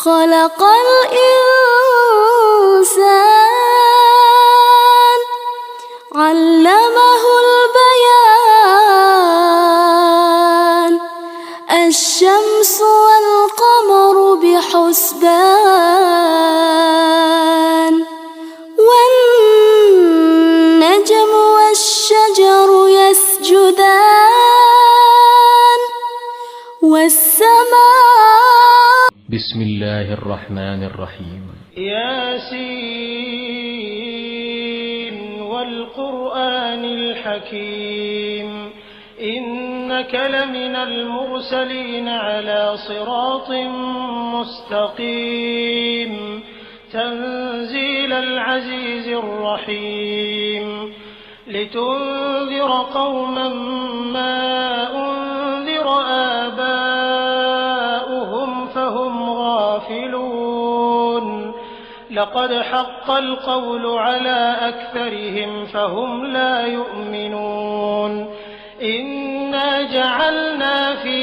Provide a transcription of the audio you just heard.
خلق الإنسان علمه البيان الشمس والقمر بحسبان والنجم والشجر يسجدان والسماء. بسم الله الرحمن الرحيم. ياسين والقرآن الحكيم إنك لمن المرسلين على صراط مستقيم تنزيل العزيز الرحيم لتنذر قوما ما أنذر آباؤهم فهم غافلون لقد حق القول على أكثرهم فهم لا يؤمنون إنا جعلنا في